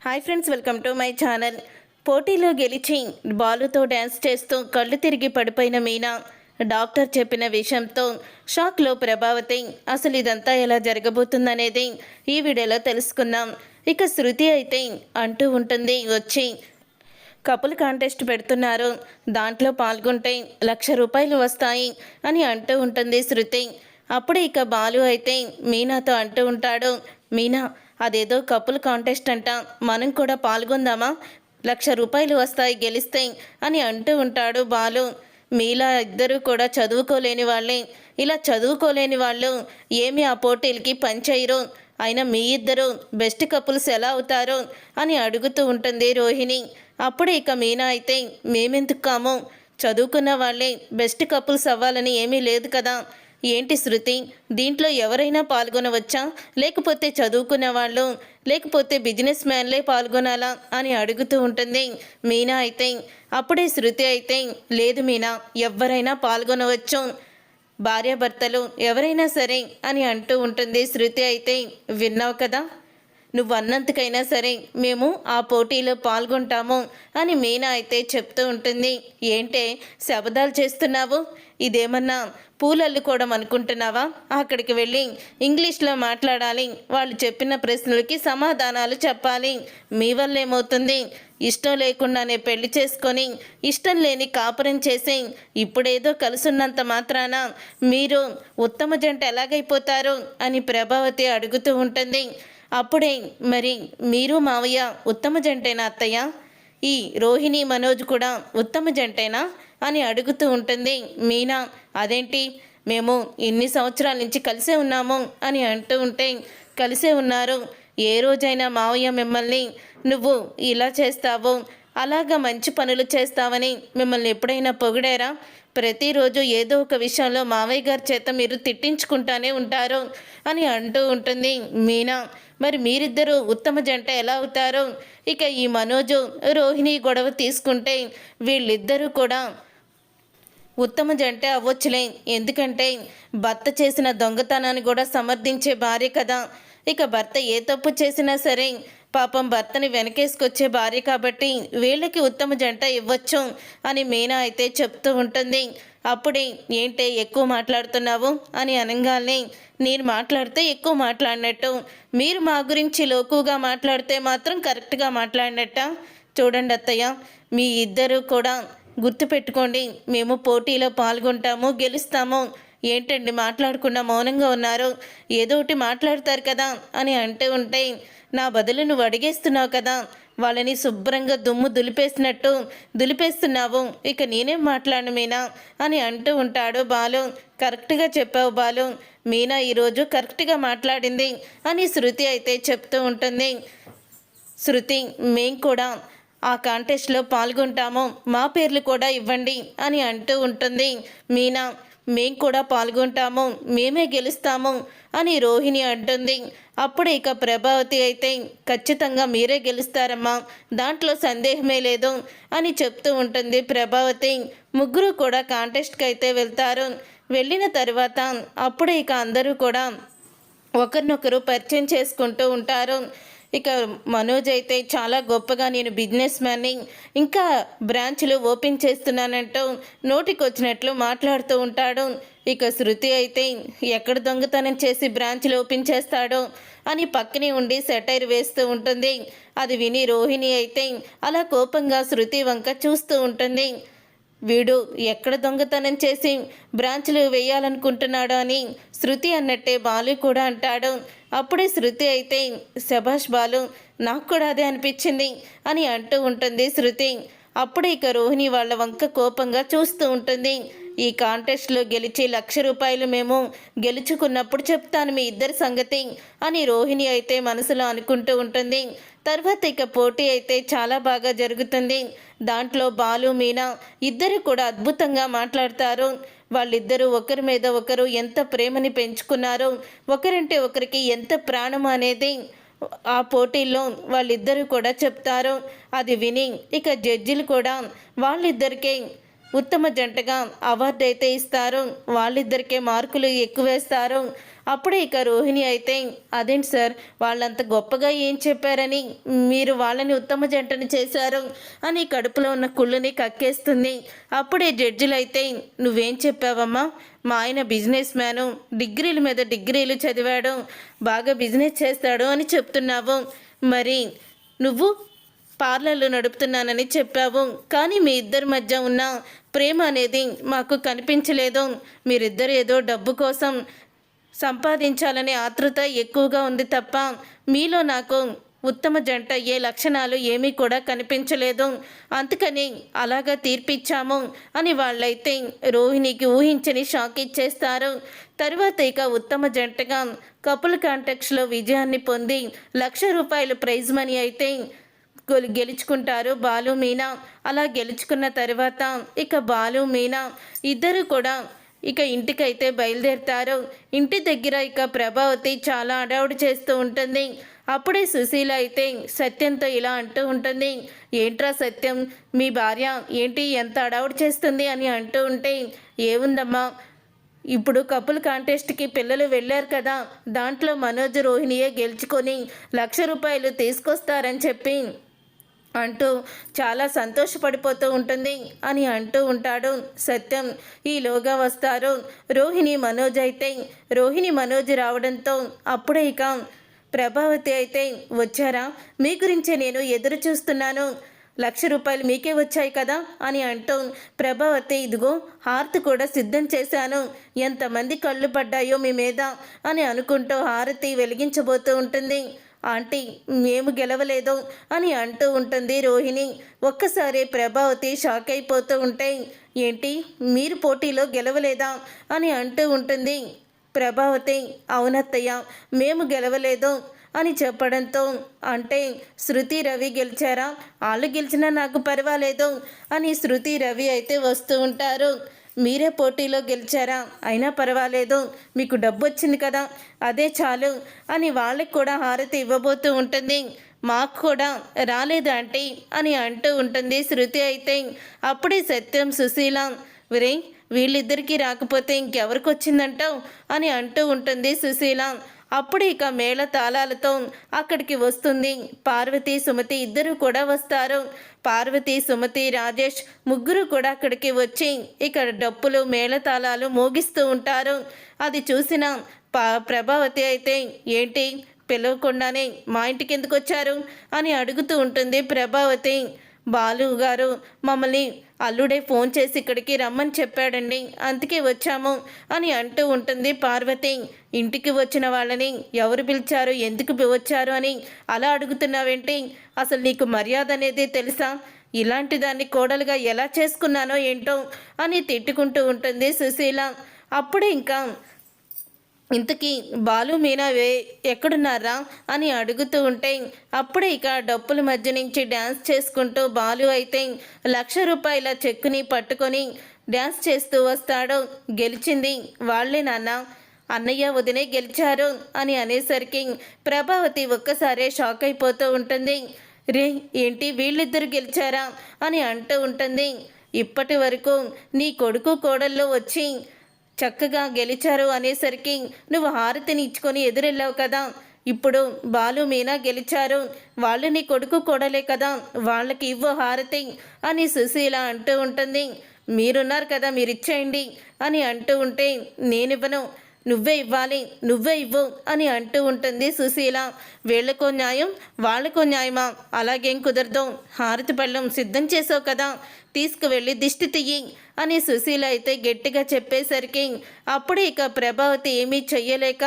Hi friends, welcome to my channel. పోటీలో గెలిచి బాలుతో dance చేస్తూ కళ్ళు తిరిగి పడిపోయిన మీనా డాక్టర్ చెప్పిన విషయంతో షాక్లో ప్రభావతి. అసలు ఇదంతా ఎలా జరగబోతుందనేది ఈ వీడియోలో తెలుసుకుందాం. ఇక శృతి అయితే అంటూ ఉంటుంది, వచ్చి కపుల్ కాంటెస్ట్ పెడుతున్నారు, దాంట్లో పాల్గొంటే ₹1,00,000 వస్తాయి అని అంటూ ఉంటుంది శృతి. అప్పుడు ఇక బాలు అయితే మీనాతో అంటూ ఉంటాడు, మీనా అదేదో కపుల్ కాంటెస్ట్ అంట, మనం కూడా పాల్గొందామా, ₹1,00,000 వస్తాయి గెలిస్తే అని అంటూ ఉంటాడు బాలు. మీలా ఇద్దరు కూడా చదువుకోలేని వాళ్ళే, ఇలా చదువుకోలేని వాళ్ళు ఏమి ఆ పోటీలకి పనిచేయరు, అయినా మీ ఇద్దరు బెస్ట్ కపుల్స్ ఎలా అవుతారు అని అడుగుతూ ఉంటుంది రోహిణి. అప్పుడు ఇక మీనా అయితే మేమెందుకు కాము, చదువుకున్న వాళ్ళే బెస్ట్ కపుల్స్ అవ్వాలని ఏమీ లేదు కదా, ఏంటి శృతి, దీంట్లో ఎవరైనా పాల్గొనవచ్చా, లేకపోతే చదువుకున్న వాళ్ళు, లేకపోతే బిజినెస్ మ్యాన్లే పాల్గొనాలా అని అడుగుతూ ఉంటుంది మీనా అయితే. అప్పుడే శృతి అయితే, లేదు మీనా, ఎవరైనా పాల్గొనవచ్చు, భార్యాభర్తలు ఎవరైనా సరే అని అంటూ ఉంటుంది శృతి అయితే. విన్నావు కదా, నువ్వు అన్నంతకైనా సరే మేము ఆ పోటీలో పాల్గొంటాము అని మీనా అయితే చెప్తూ ఉంటుంది. ఏంటే శబదాలు చేస్తున్నావు, ఇదేమన్నా పూలల్లుకోవడం అనుకుంటున్నావా, అక్కడికి వెళ్ళి ఇంగ్లీష్లో మాట్లాడాలి, వాళ్ళు చెప్పిన ప్రశ్నలకి సమాధానాలు చెప్పాలి, మీ వల్ల ఏమవుతుంది, ఇష్టం లేకుండానే పెళ్లి చేసుకొని ఇష్టం లేని కాపురం చేసి ఇప్పుడేదో కలుసున్నంత మాత్రాన మీరు ఉత్తమ జంట ఎలాగైపోతారు అని ప్రభావతి అడుగుతూ ఉంటుంది. అప్పుడే మరి మీరు మావయ్య ఉత్తమ జంటేనా అత్తయ్య, ఈ రోహిణి మనోజ్ కూడా ఉత్తమ జంటేనా అని అడుగుతూ ఉంటుంది మీనా. అదేంటి, మేము ఇన్ని సంవత్సరాల నుంచి కలిసే ఉన్నాము అని అంటూ ఉంటే, కలిసే ఉన్నారు, ఏ రోజైనా మావయ్య మిమ్మల్ని నువ్వు ఇలా చేస్తావు, అలాగా మంచి పనులు చేస్తావని మిమ్మల్ని ఎప్పుడైనా పొగిడారా, ప్రతిరోజు ఏదో ఒక విషయంలో మావయ్య గారి చేత మీరు తిట్టించుకుంటానే ఉంటారు అని అంటూ ఉంటుంది మీనా. మరి మీరిద్దరూ ఉత్తమ జంట ఎలా అవుతారు, ఇక ఈ మనోజు రోహిణి గొడవ తీసుకుంటే వీళ్ళిద్దరూ కూడా ఉత్తమ జంట అవ్వచ్చులే, ఎందుకంటే భర్త చేసిన దొంగతనాన్ని కూడా సమర్థించే భార్య కదా, ఇక భర్త ఏ తప్పు చేసినా సరే పాపం భర్తని వెనకేసుకొచ్చే భార్య కాబట్టి వీళ్ళకి ఉత్తమ జంట ఇవ్వచ్చు అని మీనా అయితే చెప్తూ ఉంటుంది. అప్పుడే ఏంటే ఎక్కువ మాట్లాడుతున్నావు అని అనగానే, నేను మాట్లాడితే ఎక్కువ మాట్లాడినట్టు, మీరు మా గురించి లోకుగా మాట్లాడితే మాత్రం కరెక్ట్గా మాట్లాడినట్ట, చూడండి అత్తయ్య, మీ ఇద్దరు కూడా గుర్తుపెట్టుకోండి, మేము పోటీలో పాల్గొంటాము, గెలుస్తాము, ఏంటండి మాట్లాడకుండా మౌనంగా ఉన్నారు, ఏదో ఒకటి మాట్లాడతారు కదా అని అంటూ ఉంటే, నా బదులు నువ్వు అడిగేస్తున్నావు కదా, వాళ్ళని శుభ్రంగా దుమ్ము దులిపేస్తున్నావు, ఇక నేనేం మాట్లాడను మీనా అని అంటూ ఉంటాడు బాలు. కరెక్ట్గా చెప్పావు బాలు, మీనా ఈరోజు కరెక్ట్గా మాట్లాడింది అని శృతి అయితే చెప్తూ ఉంటుంది. శృతి, మేం కూడా ఆ కాంటెస్ట్లో పాల్గొంటాము, మా పేర్లు కూడా ఇవ్వండి అని అంటూ ఉంటుంది మీనా. మేం కూడా పాల్గొంటాము, మేమే గెలుస్తాము అని రోహిణి అంటుంది. అప్పుడు ఇక ప్రభావతి అయితే, ఖచ్చితంగా మీరే గెలుస్తారమ్మా, దాంట్లో సందేహమే లేదు అని చెప్తూ ఉంటుంది ప్రభావతి. ముగ్గురు కూడా కాంటెస్ట్కి అయితే వెళ్తారు. వెళ్ళిన తర్వాత అప్పుడు ఇక అందరూ కూడా ఒకరినొకరు పరిచయం చేసుకుంటూ ఉంటారు. ఇక మనోజ్ అయితే చాలా గొప్పగా నేను బిజినెస్ మ్యాన్ని, ఇంకా బ్రాంచ్లు ఓపెన్ చేస్తున్నానంటూ నోటికొచ్చినట్లు మాట్లాడుతూ ఉంటాడు. ఇక శృతి అయితే ఎక్కడ దొంగతనం చేసి బ్రాంచ్లు ఓపెన్ చేస్తాడో అని పక్కనే ఉండి సెటైర్ వేస్తూ ఉంటుంది. అది విని రోహిణి అయితే అలా కోపంగా శృతి వంక చూస్తూ ఉంటుంది. వీడు ఎక్కడ దొంగతనం చేసి బ్రాంచ్లు వేయాలనుకుంటున్నాడు అని శృతి అన్నట్టే బాలు కూడా అంటాడు. అప్పుడే శృతి అయితే, శభాష్ బాలు, నాకు కూడా అదే అనిపించింది అని అంటూ ఉంటుంది శృతి. అప్పుడే ఇక రోహిణి వాళ్ళ వంక కోపంగా చూస్తూ ఉంటుంది. ఈ కాంటెస్ట్లో గెలిచి ₹1,00,000 మేము గెలుచుకున్నప్పుడు చెప్తాను మీ ఇద్దరి సంగతి అని రోహిణి అయితే మనసులో అనుకుంటూ ఉంటుంది. తర్వాత ఇక పోటీ అయితే చాలా బాగా జరుగుతుంది. దాంట్లో బాలు మీనా ఇద్దరు కూడా అద్భుతంగా మాట్లాడతారు. వాళ్ళిద్దరూ ఒకరి మీద ఒకరు ఎంత ప్రేమని పెంచుకున్నారో, ఒకరంటే ఒకరికి ఎంత ప్రాణం అనేది ఆ పోటీల్లో వాళ్ళిద్దరూ కూడా చెప్తారు. అది విని ఇక జడ్జిలు కూడా వాళ్ళిద్దరికీ ఉత్తమ జంటగా అవార్డు అయితే ఇస్తారు. వాళ్ళిద్దరికే మార్కులు ఎక్కువేస్తారు. అప్పుడే ఇక రోహిణి అయితే, అదేంటి సార్ వాళ్ళంత గొప్పగా ఏం చెప్పారని మీరు వాళ్ళని ఉత్తమ జంటని చేశారు అని కడుపులో ఉన్న కుళ్ళుని కక్కేస్తుంది. అప్పుడే జడ్జిలు అయితే, నువ్వేం చెప్పావమ్మా, మా ఆయన బిజినెస్ మ్యాను, డిగ్రీల మీద డిగ్రీలు చదివాడు, బాగా బిజినెస్ చేస్తాడు అని చెప్తున్నావు. మరి నువ్వు పార్లర్లు నడుపుతున్నానని చెప్పావు. కానీ మీ ఇద్దరి మధ్య ఉన్న ప్రేమ అనేది మాకు కనిపించలేదు. మీరిద్దరు ఏదో డబ్బు కోసం సంపాదించాలనే ఆతృత ఎక్కువగా ఉంది తప్ప మీలో నాకు ఉత్తమ జంట అయ్యే లక్షణాలు ఏమీ కూడా కనిపించలేదు. అందుకని అలాగా తీర్పిచ్చాము అని వాళ్ళైతే రోహిణికి ఊహించని షాక్ ఇచ్చేస్తారు. తరువాత ఇక ఉత్తమ జంటగా కపుల్ కాంటెక్స్లో విజయాన్ని పొంది ₹1,00,000 ప్రైజ్ మనీ అయితే గెలుచుకుంటారు బాలు మీనా. అలా గెలుచుకున్న తర్వాత ఇక బాలు మీనా ఇద్దరు కూడా ఇక ఇంటికైతే బయలుదేరుతారు. ఇంటి దగ్గర ఇక ప్రభావతి చాలా అడావుడి చేస్తూ ఉంటుంది. అప్పుడే సుశీల అయితే సత్యంతో ఇలా అంటూ ఉంటుంది, ఏంట్రా సత్యం, మీ భార్య ఏంటి ఎంత అడావుడి చేస్తుంది అని అంటూ ఉంటే, ఏముందమ్మా, ఇప్పుడు కపుల్ కాంటెస్ట్కి పిల్లలు వెళ్ళారు కదా, దాంట్లో మనోజ్ రోహిణియే గెలుచుకొని ₹1,00,000 తీసుకొస్తారని చెప్పి అంటూ చాలా సంతోషపడిపోతూ ఉంటుంది అని అంటూ ఉంటాడు సత్యం. ఈలోగా వస్తారు రోహిణి మనోజ్ అయితే. రోహిణి మనోజ్ రావడంతో అప్పుడే ఇక ప్రభావతి అయితే, వచ్చారా, మీ గురించే నేను ఎదురు చూస్తున్నాను, ₹1,00,000 మీకే వచ్చాయి కదా అని అంటూ ప్రభావతి, ఇదిగో హారతి కూడా సిద్ధం చేశాను, ఎంతమంది కళ్ళు పడ్డాయో మీ మీద అని అనుకుంటూ హారతి వెలిగించబోతూ ఉంటుంది. ఆంటీ మేము గెలవలేదు అని అంటూ ఉంటుంది రోహిణి. ఒక్కసారి ప్రభావతి షాక్ అయిపోతూ ఉంటే, ఏంటి మీరు పోటీలో గెలవలేదా అని అంటూ ఉంటుంది ప్రభావతి. అవునత్తయ్య, మేము గెలవలేదు అని చెప్పడంతో, అంటే శృతి రవి గెలిచారా, వాళ్ళు గెలిచినా నాకు పర్వాలేదు అని శృతి రవి అయితే వస్తూ ఉంటారు. మీరే పోటీలో గెలిచారా, అయినా పర్వాలేదు, మీకు డబ్బు వచ్చింది కదా, అదే చాలు అని వాళ్ళకి కూడా హారతి ఇవ్వబోతూ ఉంటుంది. మాకు కూడా రాలేదు ఆంటీ అని అంటూ ఉంటుంది శృతి అయితే. అప్పుడే సత్యం సుశీల, విరే వీళ్ళిద్దరికీ రాకపోతే ఇంకెవరికి వచ్చిందంటావు అని అంటూ ఉంటుంది సుశీల. అప్పుడు ఇక మేళ తాళాలతో అక్కడికి వస్తుంది పార్వతి, సుమతి ఇద్దరు కూడా వస్తారు. పార్వతి, సుమతి, రాజేష్ ముగ్గురు కూడా అక్కడికి వచ్చి ఇక్కడ డప్పులు మేళతాళాలు మోగిస్తూ ఉంటారు. అది చూసిన ప్రభావతి అయితే, ఏంటి పిలవకుండానే మా ఇంటికి ఎందుకు వచ్చారు అని అడుగుతూ ఉంటుంది ప్రభావతి. బాలు గారు మమ్మల్ని అల్లుడే ఫోన్ చేసి ఇక్కడికి రమ్మని చెప్పాడండి, అందుకే వచ్చాము అని అంటూ ఉంటుంది పార్వతి. ఇంటికి వచ్చిన వాళ్ళని ఎవరు పిలిచారు, ఎందుకు వచ్చారు అని అలా అడుగుతున్నావేంటి, అసలు నీకు మర్యాద అనేది తెలుసా, ఇలాంటి దాన్ని కోడలుగా ఎలా చేసుకున్నానో ఏంటో అని తిట్టుకుంటూ ఉంటుంది సుశీల. అప్పుడే ఇంకా ఇంతకీ బాలు మీనా ఎక్కడున్నారా అని అడుగుతూ ఉంటే, అప్పుడే ఇక డప్పుల మధ్య నుంచి డ్యాన్స్ చేసుకుంటూ బాలు అయితే ₹1,00,000 చెక్కుని పట్టుకొని డ్యాన్స్ చేస్తూ వస్తాడు. గెలిచింది వాళ్ళే నాన్న, అన్నయ్య వదినే గెలిచారు అని అనేసరికి ప్రభావతి ఒక్కసారే షాక్ అయిపోతూ ఉంటుంది. రే ఏంటి వీళ్ళిద్దరు గెలిచారా అని అంటూ ఉంటుంది. ఇప్పటి వరకు నీ కొడుకు కోడల్లో వచ్చి చక్కగా గెలిచారు అనేసరికి నువ్వు హారతిని ఇచ్చుకొని ఎదురెళ్ళావు కదా, ఇప్పుడు బాలు మీనా గెలిచారు, వాళ్ళు నీ కొడుకు కోడలే కదా, వాళ్ళకి ఇవ్వు హారతి అని సుశీల అంటూ ఉంటుంది. మీరున్నారు కదా, మీరు ఇచ్చేయండి అని అంటూ ఉంటే, నేనివ్వను, నువ్వే ఇవ్వాలి, నువ్వే ఇవ్వు అని అంటూ ఉంటుంది సుశీల. వీళ్ళకో న్యాయం వాళ్ళకో న్యాయమా, అలాగేం కుదరదు, హారతి పళ్ళం సిద్ధం చేసావు కదా, తీసుకువెళ్ళి దిష్టి తీయి అని సుశీల అయితే గట్టిగా చెప్పేసరికి అప్పుడే ఇక ప్రభావతి ఏమీ చెయ్యలేక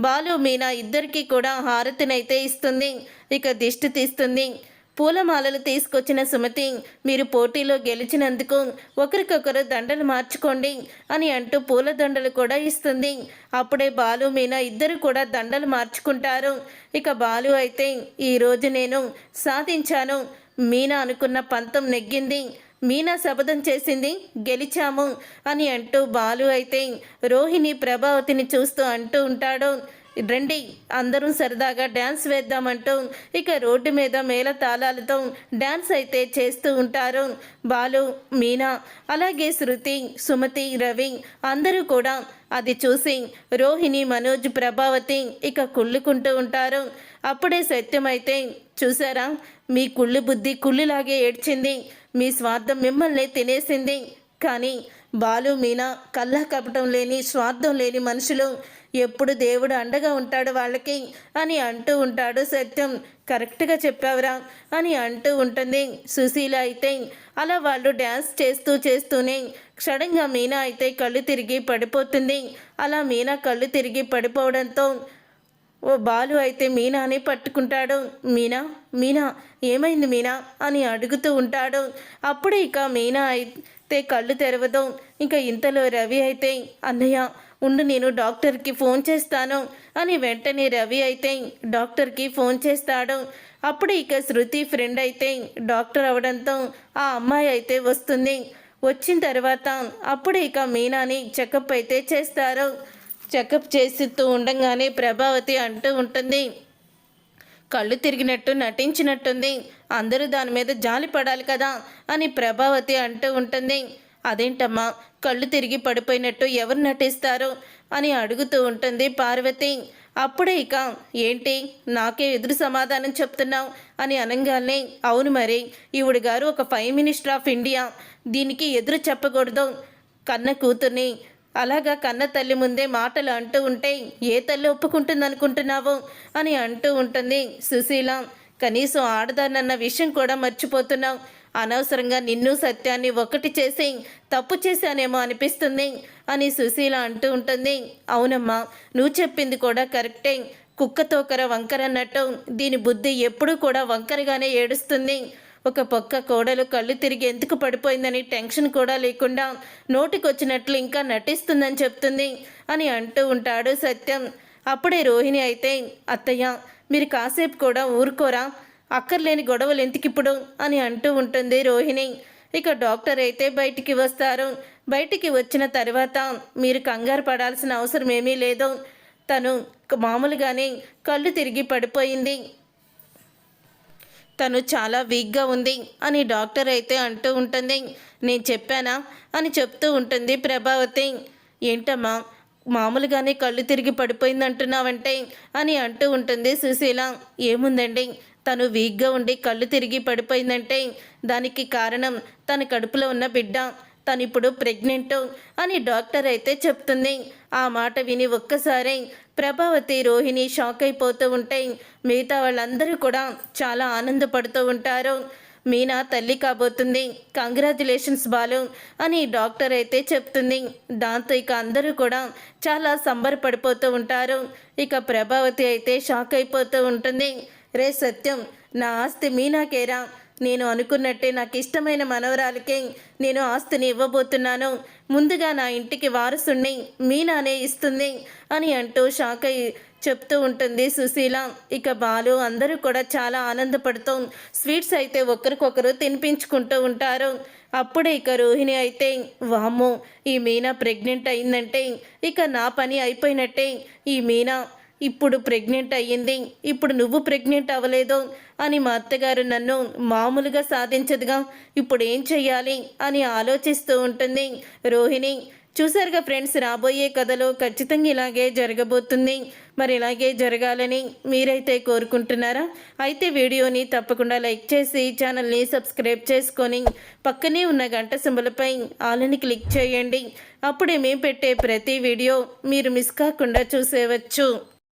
బాలు మీనా ఇద్దరికీ కూడా హారతినైతే ఇస్తుంది. ఇక దిష్టి తీస్తుంది. పూలమాలలు తీసుకొచ్చిన సుమతి, మీరు పోటీలో గెలిచినందుకు ఒకరికొకరు దండలు మార్చుకోండి అని అంటూ పూలదండలు కూడా ఇస్తుంది. అప్పుడే బాలు మీనా ఇద్దరు కూడా దండలు మార్చుకుంటారు. ఇక బాలు అయితే, ఈరోజు నేను సాధించాను, మీనా అనుకున్న పంతం నెగ్గింది, మీనా శపథం చేసింది, గెలిచాము అని అంటూ బాలు అయితే రోహిణి ప్రభావతిని చూస్తూ అంటూ ఉంటాడు. రండి అందరూ సరదాగా డ్యాన్స్ వేద్దామంటూ ఇక రోడ్డు మీద మేళ తాళాలతో డ్యాన్స్ అయితే చేస్తూ ఉంటారు బాలు, మీనా, అలాగే శృతి, సుమతి, రవి అందరూ కూడా అది చూసి రోహిణి, మనోజ్, ప్రభావతి ఇక కుళ్ళుకుంటూ ఉంటారు. అప్పుడే సత్యమైతే చూసారా, మీ కుళ్ళు బుద్ధి కుళ్ళులాగే ఏడ్చింది, మీ స్వార్థం మిమ్మల్ని తినేసింది. కానీ బాలు, మీనా కల్లా కపటం లేని స్వార్థం లేని మనుషులు, ఎప్పుడు దేవుడు అండగా ఉంటాడు వాళ్ళకి అని అంటూ ఉంటాడు సత్యం. కరెక్ట్గా చెప్పావురా అని అంటూ ఉంటుంది సుశీల. అయితే అలా వాళ్ళు డ్యాన్స్ చేస్తూనే సడన్గా మీనా అయితే కళ్ళు తిరిగి పడిపోతుంది. అలా మీనా కళ్ళు తిరిగి పడిపోవడంతో ఓ బాలు అయితే మీనాని పట్టుకుంటాడు. మీనా, మీనా ఏమైంది మీనా అని అడుగుతూ ఉంటాడు. అప్పుడు ఇక మీనా అయితే కళ్ళు తెరవదు. ఇంకా ఇంతలో రవి అయితే అన్నయ్య ఉండు, నేను డాక్టర్కి ఫోన్ చేస్తాను అని వెంటనే రవి అయితే డాక్టర్కి ఫోన్ చేస్తాడు. అప్పుడు ఇక శృతి ఫ్రెండ్ అయితే డాక్టర్ అవడంతో ఆ అమ్మాయి అయితే వస్తుంది. వచ్చిన తర్వాత అప్పుడు ఇక మీనాని చెకప్ అయితే చేస్తారు. చెకప్ చేస్తూ ఉండగానే ప్రభావతి అంటూ ఉంటుంది, కళ్ళు తిరిగినట్టు నటించినట్టుంది, అందరూ దాని మీద జాలి పడాలి కదా అని ప్రభావతి అంటూ ఉంటుంది. అదేంటమ్మా కళ్ళు తిరిగి పడిపోయినట్టు ఎవరు నటిస్తారు అని అడుగుతూ ఉంటుంది పార్వతి. అప్పుడే ఇక ఏంటి నాకే ఎదురు సమాధానం చెప్తున్నావు అని అనగానే అవును మరి ఈవిడ గారు ఒక ప్రైమ్ మినిస్టర్ ఆఫ్ ఇండియా, దీనికి ఎదురు చెప్పకూడదు, కన్న కూతుర్ని అలాగా కన్న తల్లి ముందే మాటలు అంటూ ఉంటే ఏ తల్లి ఒప్పుకుంటుంది అనుకుంటున్నావు అని అంటూ ఉంటుంది సుశీల. కనీసం ఆడదానన్న విషయం కూడా మర్చిపోతున్నావు, అనవసరంగా నిన్ను సత్యాన్ని ఒకటి చేసి తప్పు చేశానేమో అనిపిస్తుంది అని సుశీల అంటూ ఉంటుంది. అవునమ్మా నువ్వు చెప్పింది కూడా కరెక్టే, కుక్కతోకర వంకర అన్నట్టు దీని బుద్ధి ఎప్పుడూ కూడా వంకరగానే ఏడుస్తుంది. ఒక పక్క కోడలు కళ్ళు తిరిగి ఎందుకు పడిపోయిందని టెన్షన్ కూడా లేకుండా నోటికొచ్చినట్లు ఇంకా నటిస్తుందని చెప్తుంది అని అంటూ ఉంటాడు సత్యం. అప్పుడే రోహిణి అయితే అత్తయ్య మీరు కాసేపు కూడా ఊరుకోరా, అక్కర్లేని గొడవలు ఎందుకిప్పుడు అని అంటూ ఉంటుంది రోహిణి. ఇక డాక్టర్ అయితే బయటికి వస్తారు. బయటికి వచ్చిన తర్వాత మీరు కంగారు పడాల్సిన అవసరం ఏమీ లేదు, తను మామూలుగానే కళ్ళు తిరిగి పడిపోయింది, తను చాలా వీక్గా ఉంది అని డాక్టర్ అయితే అంటూ ఉంటుంది. నేను చెప్పానా అని చెప్తూ ఉంటుంది ప్రభావతి. ఏంటమ్మా మామూలుగానే కళ్ళు తిరిగి పడిపోయింది అంటున్నావంటే అని అంటూ ఉంటుంది సుశీల. ఏముందండి, తను వీక్గా ఉండి కళ్ళు తిరిగి పడిపోయిందంటే దానికి కారణం తన కడుపులో ఉన్న బిడ్డ, తను ఇప్పుడు ప్రెగ్నెంట్ అని డాక్టర్ అయితే చెప్తుంది. ఆ మాట విని ఒక్కసారి ప్రభావతి, రోహిణి షాక్ అయిపోతూ ఉంటే మిగతా వాళ్ళందరూ కూడా చాలా ఆనందపడుతూ ఉంటారు. మీనా తల్లి కాబోతుంది, కంగ్రాచ్యులేషన్స్ బాలు అని డాక్టర్ అయితే చెప్తుంది. దాంతో ఇక అందరూ కూడా చాలా సంబరపడిపోతూ ఉంటారు. ఇక ప్రభావతి అయితే షాక్ అయిపోతూ ఉంటుంది. రే సత్యం, నా ఆస్తి మీనాకేరా, నేను అనుకున్నట్టే నాకు ఇష్టమైన మనవరాలకే నేను ఆస్తిని ఇవ్వబోతున్నాను, ముందుగా నా ఇంటికి వారసుని మీనానే ఇస్తుంది అని అంటూ షాక్ అయ్యి చెప్తూ ఉంటుంది సుశీల. ఇక బాలు అందరూ కూడా చాలా ఆనందపడుతూ స్వీట్స్ అయితే ఒకరికొకరు తినిపించుకుంటూ ఉంటారు. అప్పుడే ఇక రోహిణి అయితే వామ్మో ఈ మీనా ప్రెగ్నెంట్ అయిందంటే ఇక నా పని అయిపోయినట్టే, ఈ మీనా ఇప్పుడు ప్రెగ్నెంట్ అయ్యింది, ఇప్పుడు నువ్వు ప్రెగ్నెంట్ అవ్వలేదు అని మా అత్తగారు నన్ను మామూలుగా సాధించదుగా, ఇప్పుడు ఏం చెయ్యాలి అని ఆలోచిస్తూ ఉంటుంది రోహిణి. చూసారుగా ఫ్రెండ్స్, రాబోయే కథలో ఖచ్చితంగా ఇలాగే జరగబోతుంది. మరి ఇలాగే జరగాలని మీరైతే కోరుకుంటున్నారా? అయితే వీడియోని తప్పకుండా లైక్ చేసి ఛానల్ని సబ్స్క్రైబ్ చేసుకొని పక్కనే ఉన్న గంట సింబల్పై ఆల్ని క్లిక్ చేయండి. అప్పుడే మేము పెట్టే ప్రతి వీడియో మీరు మిస్ కాకుండా చూసేవచ్చు.